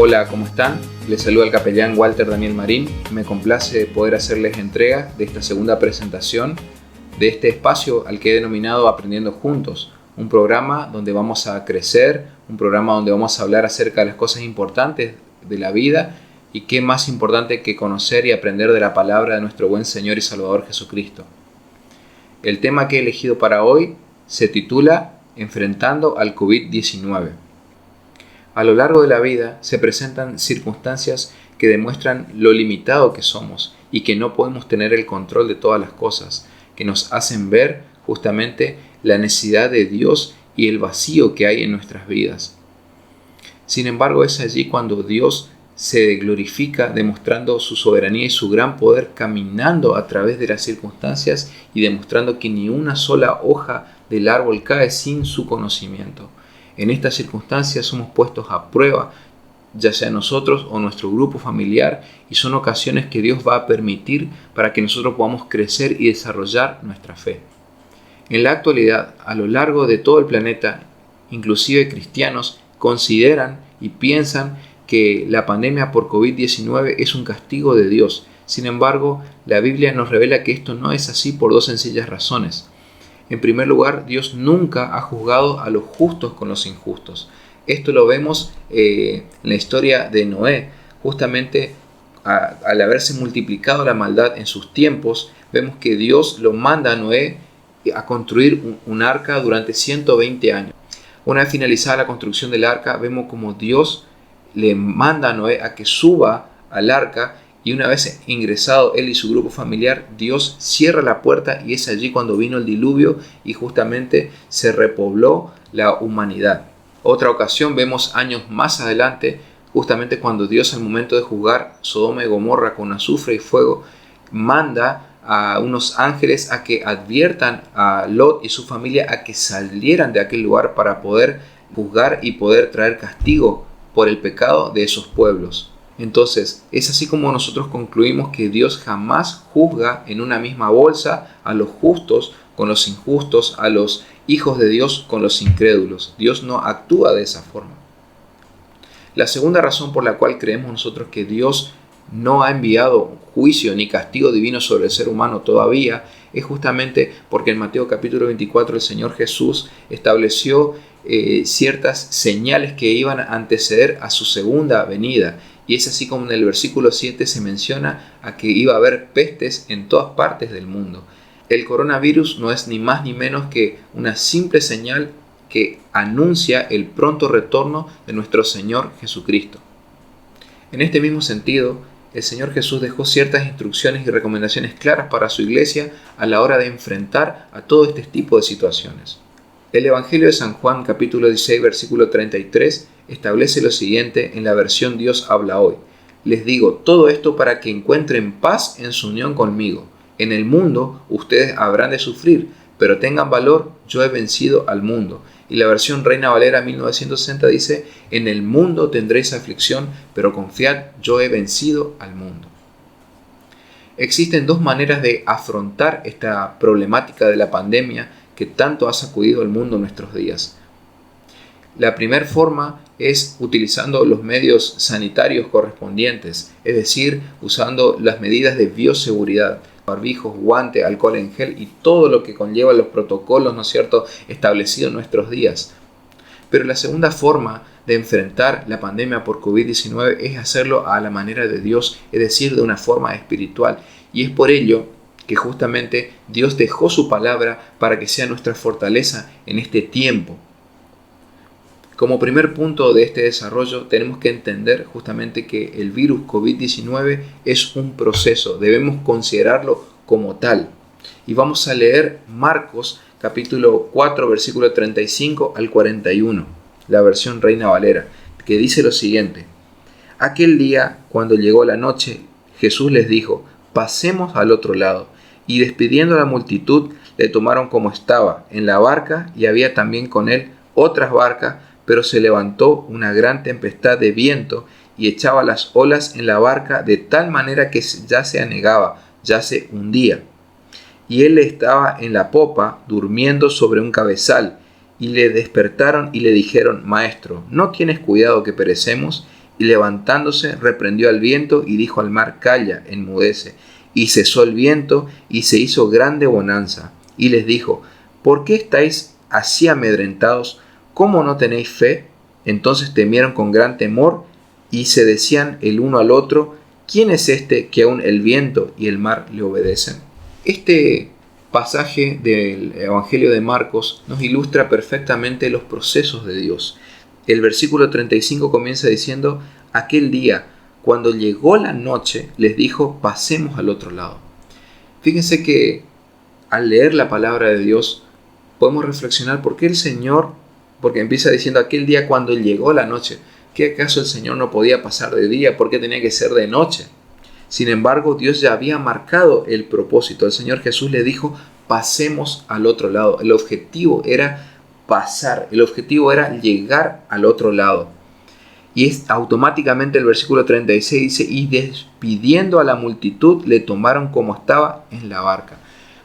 Hola, ¿cómo están? Les saluda el capellán Walter Daniel Marín. Me complace poder hacerles entrega de esta segunda presentación de este espacio al que he denominado Aprendiendo Juntos, un programa donde vamos a crecer, un programa donde vamos a hablar acerca de las cosas importantes de la vida y qué más importante que conocer y aprender de la palabra de nuestro buen Señor y Salvador Jesucristo. El tema que he elegido para hoy se titula Enfrentando al COVID-19. A lo largo de la vida se presentan circunstancias que demuestran lo limitado que somos y que no podemos tener el control de todas las cosas, que nos hacen ver justamente la necesidad de Dios y el vacío que hay en nuestras vidas. Sin embargo, es allí cuando Dios se glorifica demostrando su soberanía y su gran poder, caminando a través de las circunstancias y demostrando que ni una sola hoja del árbol cae sin su conocimiento. En estas circunstancias somos puestos a prueba, ya sea nosotros o nuestro grupo familiar, y son ocasiones que Dios va a permitir para que nosotros podamos crecer y desarrollar nuestra fe. En la actualidad, a lo largo de todo el planeta, inclusive cristianos consideran y piensan que la pandemia por COVID-19 es un castigo de Dios. Sin embargo, la Biblia nos revela que esto no es así por dos sencillas razones. En primer lugar, Dios nunca ha juzgado a los justos con los injustos. Esto lo vemos en la historia de Noé. Justamente al haberse multiplicado la maldad en sus tiempos, vemos que Dios lo manda a Noé a construir un arca durante 120 años. Una vez finalizada la construcción del arca, vemos como Dios le manda a Noé a que suba al arca, y una vez ingresado él y su grupo familiar, Dios cierra la puerta y es allí cuando vino el diluvio y justamente se repobló la humanidad. Otra ocasión vemos años más adelante, justamente cuando Dios al momento de juzgar Sodoma y Gomorra con azufre y fuego, manda a unos ángeles a que adviertan a Lot y su familia a que salieran de aquel lugar para poder juzgar y poder traer castigo por el pecado de esos pueblos. Entonces, es así como nosotros concluimos que Dios jamás juzga en una misma bolsa a los justos con los injustos, a los hijos de Dios con los incrédulos. Dios no actúa de esa forma. La segunda razón por la cual creemos nosotros que Dios no ha enviado juicio ni castigo divino sobre el ser humano todavía es justamente porque en Mateo capítulo 24 el Señor Jesús estableció ciertas señales que iban a anteceder a su segunda venida. Y es así como en el versículo 7 se menciona a que iba a haber pestes en todas partes del mundo. El coronavirus no es ni más ni menos que una simple señal que anuncia el pronto retorno de nuestro Señor Jesucristo. En este mismo sentido, el Señor Jesús dejó ciertas instrucciones y recomendaciones claras para su iglesia a la hora de enfrentar a todo este tipo de situaciones. El Evangelio de San Juan, capítulo 16, versículo 33, establece lo siguiente en la versión Dios habla hoy. Les digo todo esto para que encuentren paz en su unión conmigo. En el mundo ustedes habrán de sufrir, pero tengan valor, yo he vencido al mundo. Y la versión Reina Valera 1960 dice, en el mundo tendréis aflicción, pero confiad, yo he vencido al mundo. Existen dos maneras de afrontar esta problemática de la pandemia que tanto ha sacudido al mundo en nuestros días. La primera forma es utilizando los medios sanitarios correspondientes, es decir, usando las medidas de bioseguridad, barbijos, guantes, alcohol en gel y todo lo que conlleva los protocolos, ¿no es cierto?, establecidos en nuestros días. Pero la segunda forma de enfrentar la pandemia por COVID-19 es hacerlo a la manera de Dios, es decir, de una forma espiritual. Y es por ello que justamente Dios dejó su palabra para que sea nuestra fortaleza en este tiempo. Como primer punto de este desarrollo, tenemos que entender justamente que el virus COVID-19 es un proceso, debemos considerarlo como tal. Y vamos a leer Marcos capítulo 4, versículo 35 al 41, la versión Reina Valera, que dice lo siguiente. Aquel día, cuando llegó la noche, Jesús les dijo, pasemos al otro lado. Y despidiendo a la multitud, le tomaron como estaba en la barca, y había también con él otras barcas, pero se levantó una gran tempestad de viento y echaba las olas en la barca de tal manera que ya se anegaba, ya se hundía. Y él estaba en la popa, durmiendo sobre un cabezal, y le despertaron y le dijeron, Maestro, ¿no tienes cuidado que perecemos? Y levantándose, reprendió al viento y dijo al mar: calla, enmudece. Y cesó el viento y se hizo grande bonanza. Y les dijo: ¿por qué estáis así amedrentados? ¿Cómo no tenéis fe? Entonces temieron con gran temor y se decían el uno al otro: ¿quién es este que aún el viento y el mar le obedecen? Este pasaje del Evangelio de Marcos nos ilustra perfectamente los procesos de Dios. El versículo 35 comienza diciendo: aquel día, cuando llegó la noche, les dijo: pasemos al otro lado. Fíjense que al leer la palabra de Dios podemos reflexionar por qué el Señor, porque empieza diciendo aquel día cuando llegó la noche. ¿Qué acaso el Señor no podía pasar de día? ¿Por qué tenía que ser de noche? Sin embargo, Dios ya había marcado el propósito. El Señor Jesús le dijo: pasemos al otro lado. El objetivo era pasar, el objetivo era llegar al otro lado. Y es automáticamente el versículo 36 dice: y despidiendo a la multitud le tomaron como estaba en la barca.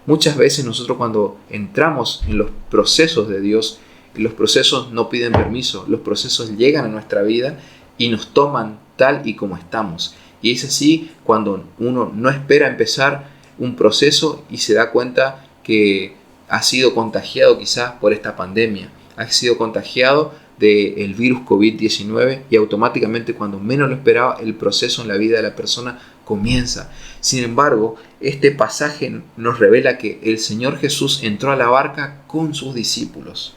Muchas veces nosotros cuando entramos en los procesos de Dios, los procesos no piden permiso, los procesos llegan a nuestra vida y nos toman tal y como estamos. Y es así cuando uno no espera empezar un proceso y se da cuenta que ha sido contagiado quizás por esta pandemia, ha sido contagiado del virus COVID-19 y automáticamente cuando menos lo esperaba el proceso en la vida de la persona comienza. Sin embargo, este pasaje nos revela que el Señor Jesús entró a la barca con sus discípulos.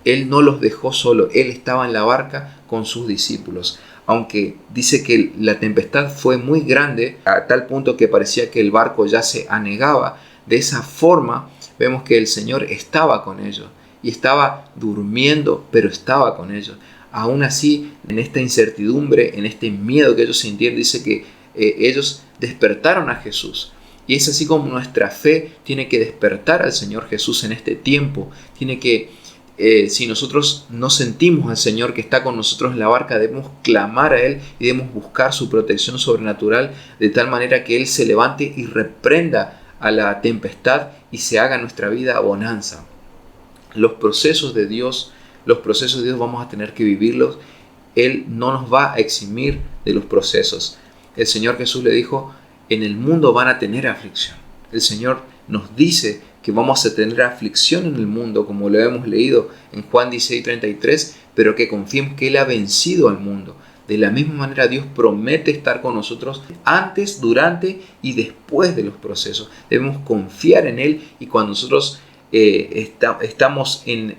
Él no los dejó solo, Él estaba en la barca con sus discípulos. Aunque dice que la tempestad fue muy grande, a tal punto que parecía que el barco ya se anegaba, de esa forma vemos que el Señor estaba con ellos. Y estaba durmiendo, pero estaba con ellos. Aún así, en esta incertidumbre, en este miedo que ellos sintieron, dice que ellos despertaron a Jesús. Y es así como nuestra fe tiene que despertar al Señor Jesús en este tiempo. Tiene que, si nosotros no sentimos al Señor que está con nosotros en la barca, debemos clamar a Él y debemos buscar su protección sobrenatural de tal manera que Él se levante y reprenda a la tempestad y se haga en nuestra vida bonanza. Los procesos de Dios vamos a tener que vivirlos. Él no nos va a eximir de los procesos. El Señor Jesús le dijo: en el mundo van a tener aflicción. El Señor nos dice que vamos a tener aflicción en el mundo, como lo hemos leído en Juan 16:33, pero que confiemos que Él ha vencido al mundo. De la misma manera, Dios promete estar con nosotros antes, durante y después de los procesos. Debemos confiar en Él, y cuando nosotros estamos en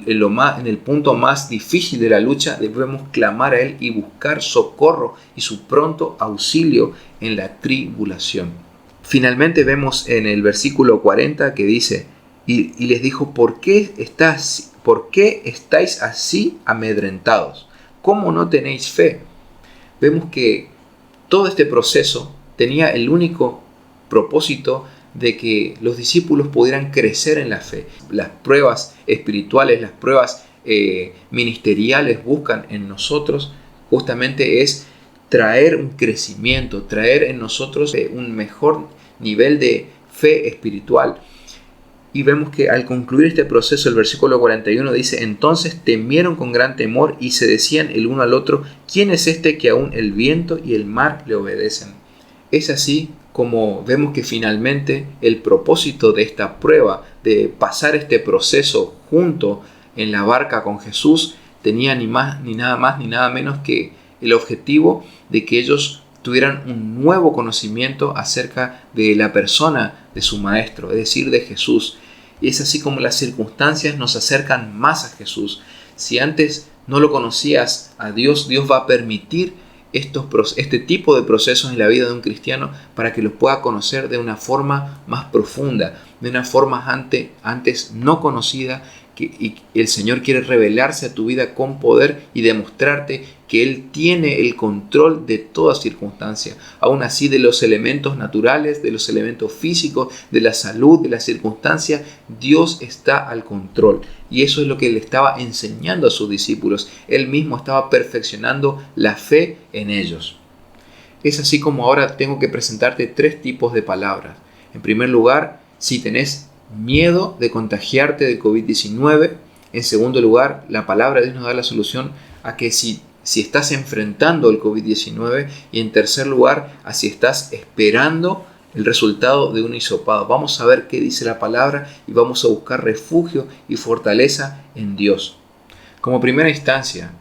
el punto más difícil de la lucha, debemos clamar a Él y buscar socorro y su pronto auxilio en la tribulación. Finalmente vemos en el versículo 40 que dice: y les dijo: ¿por qué estáis así amedrentados? ¿Cómo no tenéis fe? Vemos que todo este proceso tenía el único propósito de que los discípulos pudieran crecer en la fe. Las pruebas espirituales, las pruebas ministeriales buscan en nosotros justamente es traer un crecimiento, traer en nosotros un mejor nivel de fe espiritual. Y vemos que al concluir este proceso, el versículo 41 dice: entonces temieron con gran temor y se decían el uno al otro: ¿quién es este que aún el viento y el mar le obedecen? Es así como vemos que finalmente el propósito de esta prueba, de pasar este proceso junto en la barca con Jesús, tenía ni nada más ni nada menos que el objetivo de que ellos tuvieran un nuevo conocimiento acerca de la persona de su Maestro, es decir, de Jesús. Y es así como las circunstancias nos acercan más a Jesús. Si antes no lo conocías a Dios, Dios va a permitir este tipo de procesos en la vida de un cristiano para que los pueda conocer de una forma más profunda, de una forma antes no conocida, y el Señor quiere revelarse a tu vida con poder y demostrarte que Él tiene el control de toda circunstancia, aún así de los elementos naturales, de los elementos físicos, de la salud, de las circunstancias. Dios está al control, y eso es lo que Él estaba enseñando a sus discípulos. Él mismo estaba perfeccionando la fe en ellos. Es así como ahora tengo que presentarte 3 tipos de palabras. En primer lugar, si tenés miedo de contagiarte del COVID-19. En segundo lugar, la palabra de Dios nos da la solución a que si si estás enfrentando el COVID-19 y en tercer lugar, a si estás esperando el resultado de un hisopado. Vamos a ver qué dice la palabra y vamos a buscar refugio y fortaleza en Dios. Como primera instancia,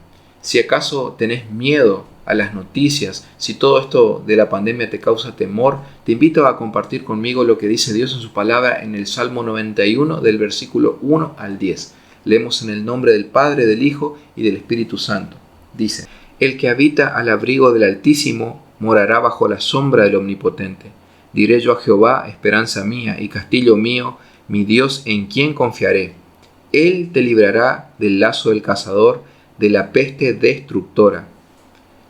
si acaso tenés miedo a las noticias, si todo esto de la pandemia te causa temor, te invito a compartir conmigo lo que dice Dios en su palabra en el Salmo 91 del versículo 1 al 10. Leemos en el nombre del Padre, del Hijo y del Espíritu Santo. Dice: El que habita al abrigo del Altísimo morará bajo la sombra del Omnipotente. Diré yo a Jehová, esperanza mía y castillo mío, mi Dios en quien confiaré. Él te librará del lazo del cazador, de la peste destructora.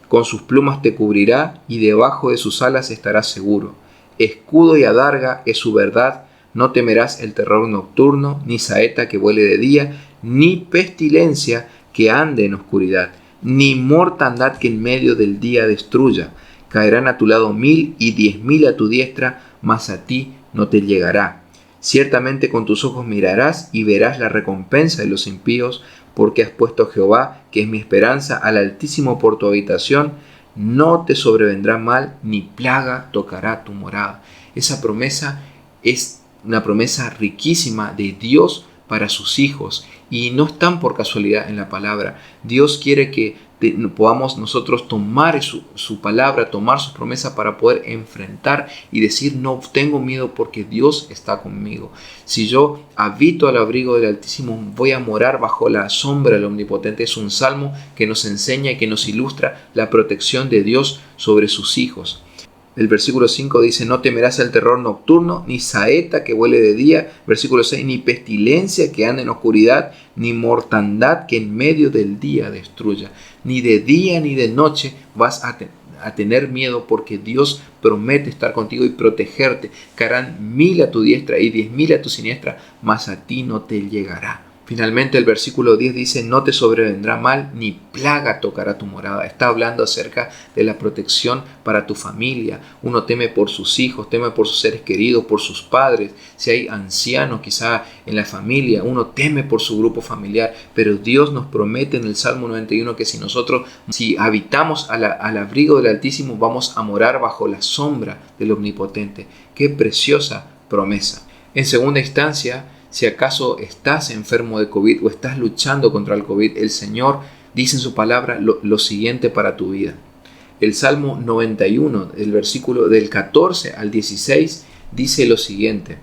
Con sus plumas te cubrirá y debajo de sus alas estarás seguro. Escudo y adarga es su verdad. No temerás el terror nocturno, ni saeta que vuele de día, ni pestilencia que ande en oscuridad, ni mortandad que en medio del día destruya. Caerán a tu lado 1000 y 10.000 a tu diestra, mas a ti no te llegará. Ciertamente con tus ojos mirarás y verás la recompensa de los impíos, porque has puesto a Jehová, que es mi esperanza, al Altísimo por tu habitación. No te sobrevendrá mal, ni plaga tocará tu morada. Esa promesa es una promesa riquísima de Dios para sus hijos, y no están por casualidad en la palabra. Dios quiere que podamos nosotros tomar su palabra, tomar su promesa para poder enfrentar y decir: no tengo miedo porque Dios está conmigo. Si yo habito al abrigo del Altísimo, voy a morar bajo la sombra del Omnipotente. Es un salmo que nos enseña y que nos ilustra la protección de Dios sobre sus hijos. El versículo 5 dice: no temerás el terror nocturno, ni saeta que vuele de día. Versículo 6: ni pestilencia que ande en oscuridad, ni mortandad que en medio del día destruya. Ni de día ni de noche vas a tener miedo, porque Dios promete estar contigo y protegerte. Caerán 1000 a tu diestra y 10.000 a tu siniestra, mas a ti no te llegará. Finalmente el versículo 10 dice: no te sobrevendrá mal, ni plaga tocará tu morada. Está hablando acerca de la protección para tu familia. Uno teme por sus hijos, teme por sus seres queridos, por sus padres. Si hay ancianos quizá en la familia, uno teme por su grupo familiar. Pero Dios nos promete en el Salmo 91 que si habitamos al abrigo del Altísimo, vamos a morar bajo la sombra del Omnipotente. ¡Qué preciosa promesa! En segunda instancia, si acaso estás enfermo de COVID o estás luchando contra el COVID, el Señor dice en su palabra lo siguiente para tu vida. El Salmo 91, el versículo del 14 al 16, dice lo siguiente: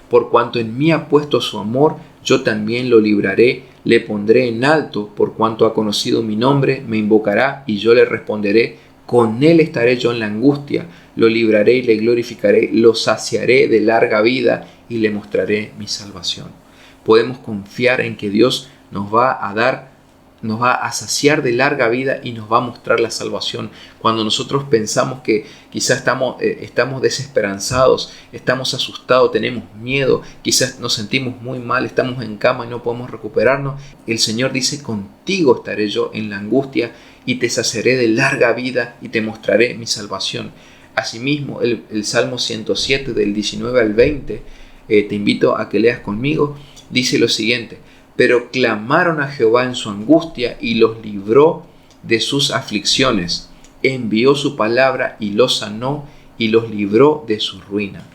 por cuanto en mí ha puesto su amor, yo también lo libraré, le pondré en alto, por cuanto ha conocido mi nombre, me invocará y yo le responderé. Con él estaré yo en la angustia, lo libraré y le glorificaré, lo saciaré de larga vida y le mostraré mi salvación. Podemos confiar en que Dios nos va a saciar de larga vida y nos va a mostrar la salvación. Cuando nosotros pensamos que quizás estamos desesperanzados, estamos asustados, tenemos miedo, quizás nos sentimos muy mal, estamos en cama y no podemos recuperarnos, el Señor dice: contigo estaré yo en la angustia y te saciaré de larga vida y te mostraré mi salvación. Asimismo, el Salmo 107 del 19 al 20, te invito a que leas conmigo, dice lo siguiente: pero clamaron a Jehová en su angustia y los libró de sus aflicciones. Envió su palabra y los sanó y los libró de su ruina.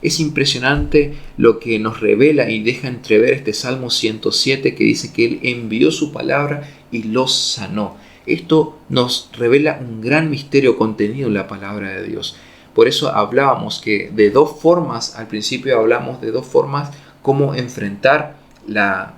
Es impresionante lo que nos revela y deja entrever este Salmo 107, que dice que Él envió su palabra y los sanó. Esto nos revela un gran misterio contenido en la palabra de Dios. Por eso hablábamos que de dos formas, al principio hablamos de dos formas cómo enfrentar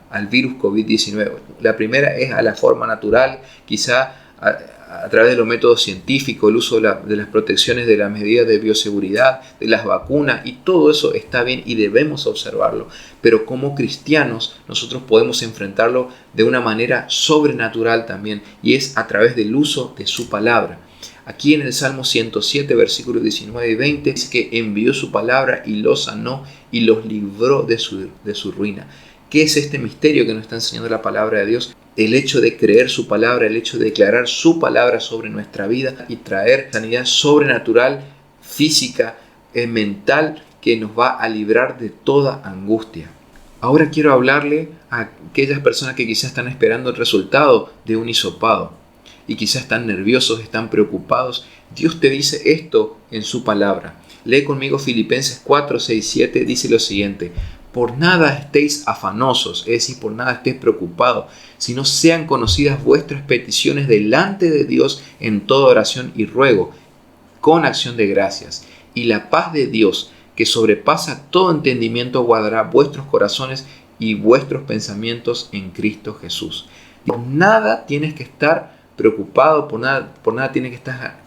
al virus COVID-19. La primera es a la forma natural, quizá a través de los métodos científicos, el uso de las protecciones, de las medidas de bioseguridad, de las vacunas, y todo eso está bien y debemos observarlo. Pero como cristianos nosotros podemos enfrentarlo de una manera sobrenatural también, y es a través del uso de su palabra. Aquí en el Salmo 107, versículos 19 y 20, dice que envió su palabra y los sanó y los libró de su ruina. ¿Qué es este misterio que nos está enseñando la palabra de Dios? El hecho de creer su palabra, el hecho de declarar su palabra sobre nuestra vida y traer sanidad sobrenatural, física, mental, que nos va a librar de toda angustia. Ahora quiero hablarle a aquellas personas que quizás están esperando el resultado de un hisopado. y quizás están nerviosos, están preocupados. Dios te dice esto en su palabra. Lee conmigo Filipenses 4, 6, 7, dice lo siguiente: por nada estéis afanosos, es decir, por nada estéis preocupados, sino sean conocidas vuestras peticiones delante de Dios en toda oración y ruego, con acción de gracias. Y la paz de Dios, que sobrepasa todo entendimiento, guardará vuestros corazones y vuestros pensamientos en Cristo Jesús. Por nada tienes que estar preocupado, por nada tienes que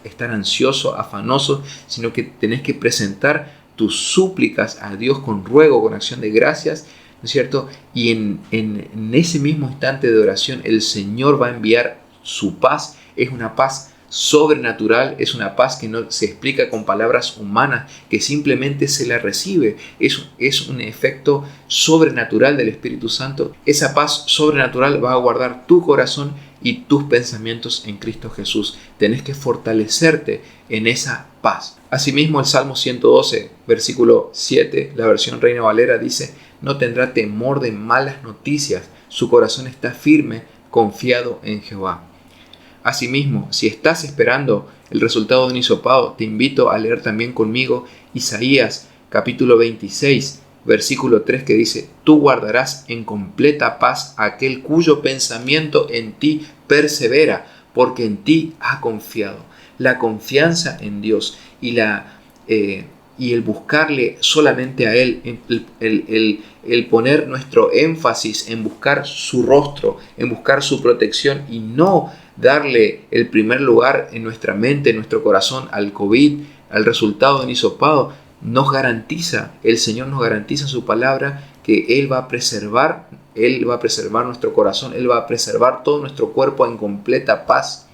estar ansioso, afanoso, sino que tenés que presentar tus súplicas a Dios con ruego, con acción de gracias, ¿no es cierto? Y en ese mismo instante de oración el Señor va a enviar su paz. Es una paz sobrenatural, es una paz que no se explica con palabras humanas, que simplemente se la recibe. Es un efecto sobrenatural del Espíritu Santo. Esa paz sobrenatural va a guardar tu corazón y tus pensamientos en Cristo Jesús. Tenés que fortalecerte en esa paz. Asimismo, el Salmo 112, versículo 7, la versión Reina Valera dice: no tendrá temor de malas noticias, su corazón está firme, confiado en Jehová. Asimismo, si estás esperando el resultado de un hisopado, te invito a leer también conmigo Isaías capítulo 26, versículo 3, que dice: tú guardarás en completa paz a aquel cuyo pensamiento en ti persevera, porque en ti ha confiado. La confianza en Dios y el buscarle solamente a Él, el poner nuestro énfasis en buscar su rostro, en buscar su protección y no darle el primer lugar en nuestra mente, en nuestro corazón al COVID, al resultado de un hisopado, el Señor nos garantiza en su palabra que Él va a preservar nuestro corazón, Él va a preservar todo nuestro cuerpo en completa paz,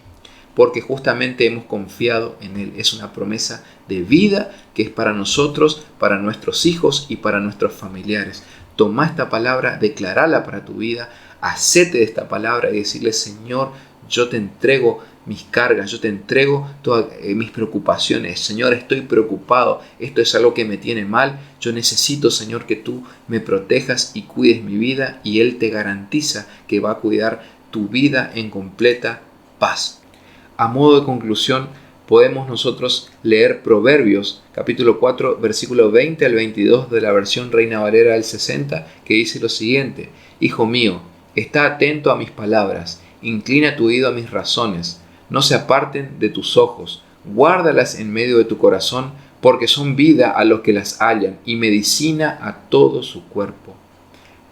porque justamente hemos confiado en Él. Es una promesa de vida que es para nosotros, para nuestros hijos y para nuestros familiares. Toma esta palabra, declarala para tu vida, hacete de esta palabra y decirle: Señor, yo te entrego mis cargas, yo te entrego todas mis preocupaciones. Señor, estoy preocupado, esto es algo que me tiene mal. Yo necesito, Señor, que tú me protejas y cuides mi vida, y Él te garantiza que va a cuidar tu vida en completa paz. A modo de conclusión, podemos nosotros leer Proverbios, capítulo 4, versículo 20 al 22 de la versión Reina Valera del 60, que dice lo siguiente: Hijo mío, está atento a mis palabras, inclina tu oído a mis razones, no se aparten de tus ojos, guárdalas en medio de tu corazón, porque son vida a los que las hallan y medicina a todo su cuerpo.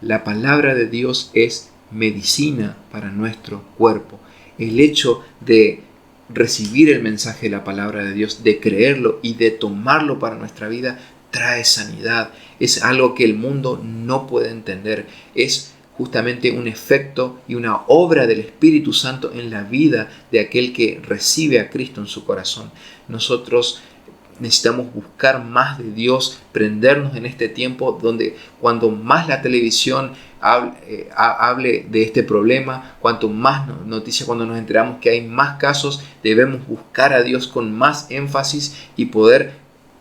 La palabra de Dios es medicina para nuestro cuerpo. El hecho de recibir el mensaje de la palabra de Dios, de creerlo y de tomarlo para nuestra vida, trae sanidad. Es algo que el mundo no puede entender. Es justamente un efecto y una obra del Espíritu Santo en la vida de aquel que recibe a Cristo en su corazón. Nosotros necesitamos buscar más de Dios, prendernos en este tiempo donde cuando más la televisión hable de este problema, cuanto más noticias, cuando nos enteramos que hay más casos, debemos buscar a Dios con más énfasis y poder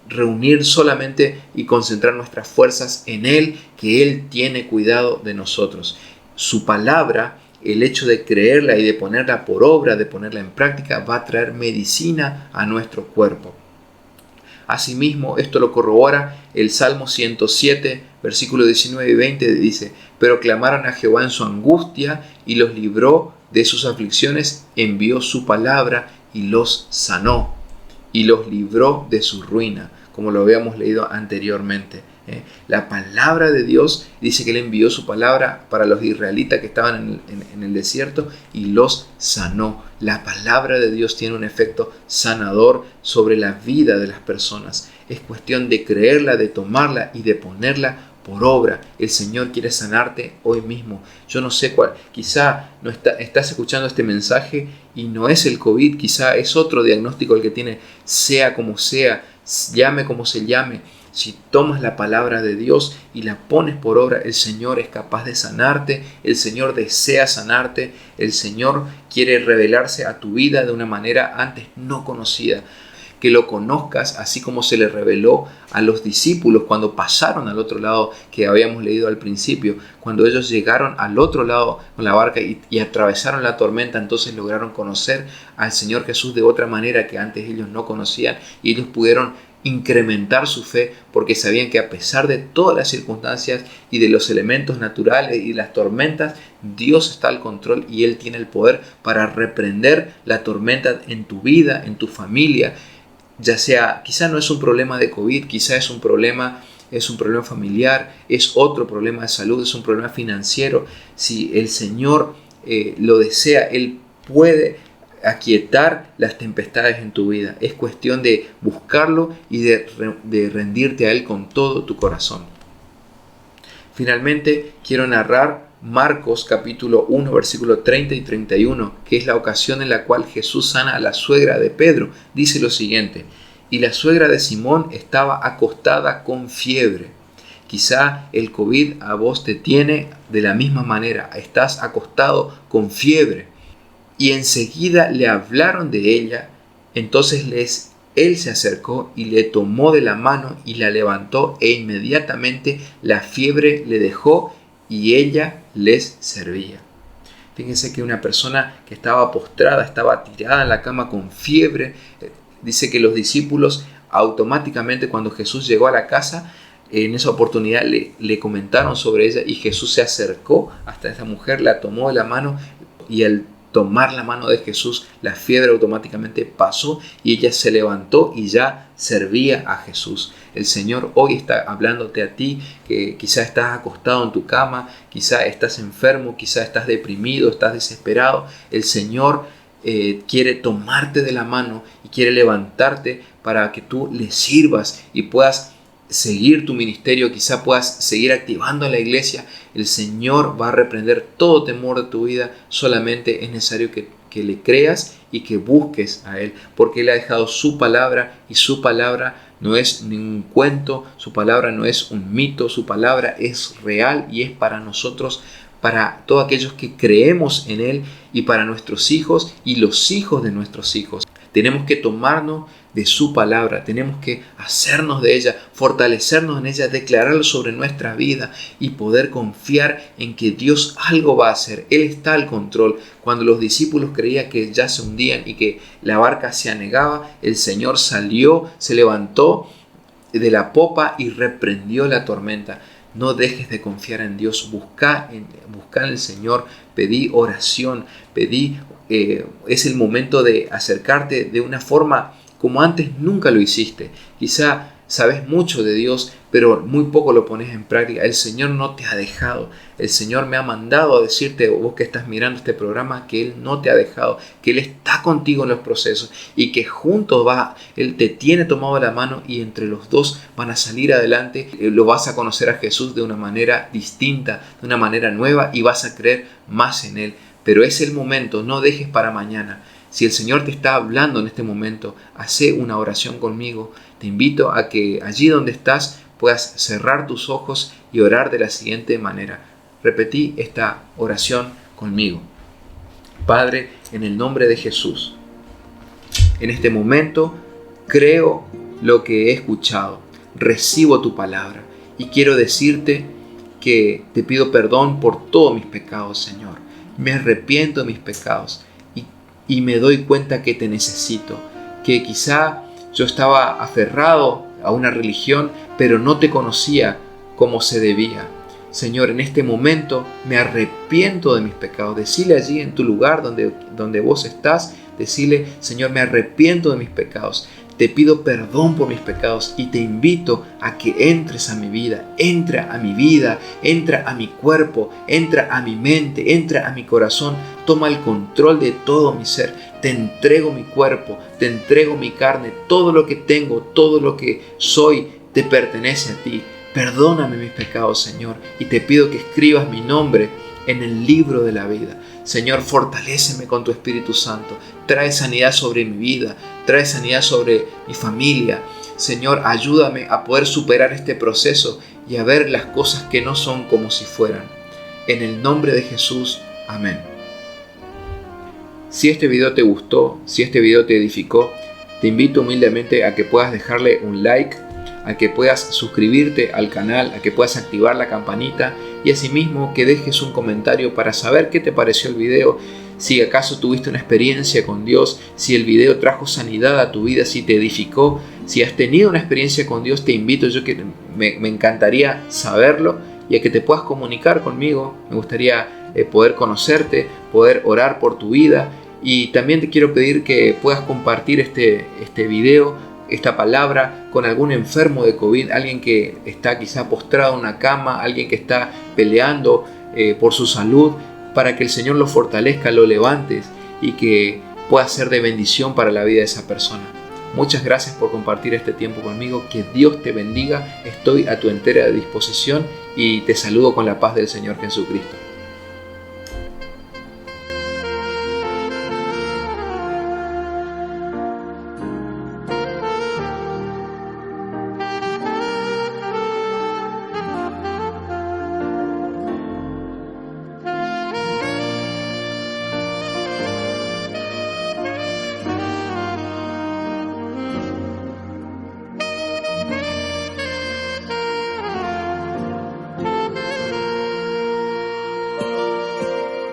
reunir solamente y concentrar nuestras fuerzas en Él, que Él tiene cuidado de nosotros. Su palabra, el hecho de creerla y de ponerla por obra, de ponerla en práctica, va a traer medicina a nuestro cuerpo. Asimismo, esto lo corrobora el Salmo 107, versículos 19 y 20, dice: pero clamaron a Jehová en su angustia y los libró de sus aflicciones, envió su palabra y los sanó y los libró de su ruina, como lo habíamos leído anteriormente. La palabra de Dios dice que Él envió su palabra para los israelitas que estaban en el desierto y los sanó. La palabra de Dios tiene un efecto sanador sobre la vida de las personas. Es cuestión de creerla, de tomarla y de ponerla por obra. El Señor quiere sanarte hoy mismo. Yo no sé cuál, quizá no estás escuchando este mensaje y no es el COVID, quizá es otro diagnóstico el que tiene, sea como sea, llame como se llame. Si tomas la palabra de Dios y la pones por obra, el Señor es capaz de sanarte, el Señor desea sanarte, el Señor quiere revelarse a tu vida de una manera antes no conocida. que lo conozcas así como se le reveló a los discípulos cuando pasaron al otro lado que habíamos leído al principio. Cuando ellos llegaron al otro lado con la barca y atravesaron la tormenta, entonces lograron conocer al Señor Jesús de otra manera que antes ellos no conocían, y ellos pudieron incrementar su fe porque sabían que a pesar de todas las circunstancias y de los elementos naturales y las tormentas, Dios está al control y Él tiene el poder para reprender la tormenta en tu vida, en tu familia. Ya sea, quizá no es un problema de COVID, quizá es un problema familiar, es otro problema de salud, es un problema financiero. Si el Señor lo desea, Él puede aquietar las tempestades en tu vida. Es cuestión de buscarlo y de rendirte a Él con todo tu corazón. Finalmente, quiero narrar Marcos capítulo 1, versículo 30 y 31, que es la ocasión en la cual Jesús sana a la suegra de Pedro. Dice lo siguiente: y la suegra de Simón estaba acostada con fiebre. Quizá el COVID a vos te tiene de la misma manera. Estás acostado con fiebre. Y enseguida le hablaron de ella. Entonces él se acercó y le tomó de la mano y la levantó, e inmediatamente la fiebre le dejó y ella les servía. Fíjense que una persona que estaba postrada, estaba tirada en la cama con fiebre. Dice que los discípulos automáticamente, cuando Jesús llegó a la casa, en esa oportunidad le comentaron sobre ella, y Jesús se acercó hasta esa mujer, la tomó de la mano, y al tomar la mano de Jesús, la fiebre automáticamente pasó y ella se levantó y ya servía a Jesús. El Señor hoy está hablándote a ti, que quizá estás acostado en tu cama, quizá estás enfermo, quizá estás deprimido, estás desesperado. El Señor quiere tomarte de la mano y quiere levantarte para que tú le sirvas y puedas seguir tu ministerio, quizá puedas seguir activando en la iglesia. El Señor va a reprender todo temor de tu vida. Solamente es necesario que le creas y que busques a Él, porque Él ha dejado su palabra, y su palabra no es ningún cuento, su palabra no es un mito, su palabra es real y es para nosotros, para todos aquellos que creemos en Él, y para nuestros hijos y los hijos de nuestros hijos. Tenemos que tomarnos de su palabra, tenemos que hacernos de ella, fortalecernos en ella, declararlo sobre nuestra vida y poder confiar en que Dios algo va a hacer. Él está al control. Cuando los discípulos creían que ya se hundían y que la barca se anegaba, el Señor salió, se levantó de la popa y reprendió la tormenta. No dejes de confiar en Dios, busca en el Señor, pedí oración, es el momento de acercarte de una forma como antes nunca lo hiciste. Quizá sabes mucho de Dios, pero muy poco lo pones en práctica. El Señor no te ha dejado. El Señor me ha mandado a decirte, vos que estás mirando este programa, que Él no te ha dejado, que Él está contigo en los procesos y que juntos Él te tiene tomado la mano y entre los dos van a salir adelante. Lo vas a conocer a Jesús de una manera distinta, de una manera nueva, y vas a creer más en Él. Pero es el momento, no dejes para mañana. Si el Señor te está hablando en este momento, hace una oración conmigo. Te invito a que allí donde estás puedas cerrar tus ojos y orar de la siguiente manera. Repetí esta oración conmigo. Padre, en el nombre de Jesús, en este momento creo lo que he escuchado, recibo tu palabra y quiero decirte que te pido perdón por todos mis pecados, Señor. Me arrepiento de mis pecados y me doy cuenta que te necesito, que quizá yo estaba aferrado a una religión, pero no te conocía como se debía. Señor, en este momento me arrepiento de mis pecados. Decile allí en tu lugar donde vos estás, decile, Señor, me arrepiento de mis pecados. Te pido perdón por mis pecados y te invito a que entres a mi vida. Entra a mi vida, entra a mi cuerpo, entra a mi mente, entra a mi corazón. Toma el control de todo mi ser. Te entrego mi cuerpo, te entrego mi carne. Todo lo que tengo, todo lo que soy, te pertenece a ti. Perdóname mis pecados, Señor, y te pido que escribas mi nombre en el libro de la vida. Señor, fortaléceme con tu Espíritu Santo. Trae sanidad sobre mi vida, trae sanidad sobre mi familia. Señor, ayúdame a poder superar este proceso y a ver las cosas que no son como si fueran. En el nombre de Jesús, amén. Si este video te gustó, si este video te edificó, te te invito humildemente a que puedas dejarle un like, a que puedas suscribirte al canal, a que puedas activar la campanita y asimismo que dejes un comentario para saber qué te pareció el video, si acaso tuviste una experiencia con Dios, si el video trajo sanidad a tu vida, si te edificó, si has tenido una experiencia con Dios. Te invito, me encantaría saberlo y a que te puedas comunicar conmigo. Me gustaría poder conocerte, poder orar por tu vida, y también te quiero pedir que puedas compartir este video, esta palabra, con algún enfermo de COVID, alguien que está quizá postrado en una cama, alguien que está peleando por su salud, para que el Señor lo fortalezca, lo levantes y que pueda ser de bendición para la vida de esa persona. Muchas gracias por compartir este tiempo conmigo. Que Dios te bendiga. Estoy a tu entera disposición y te saludo con la paz del Señor Jesucristo.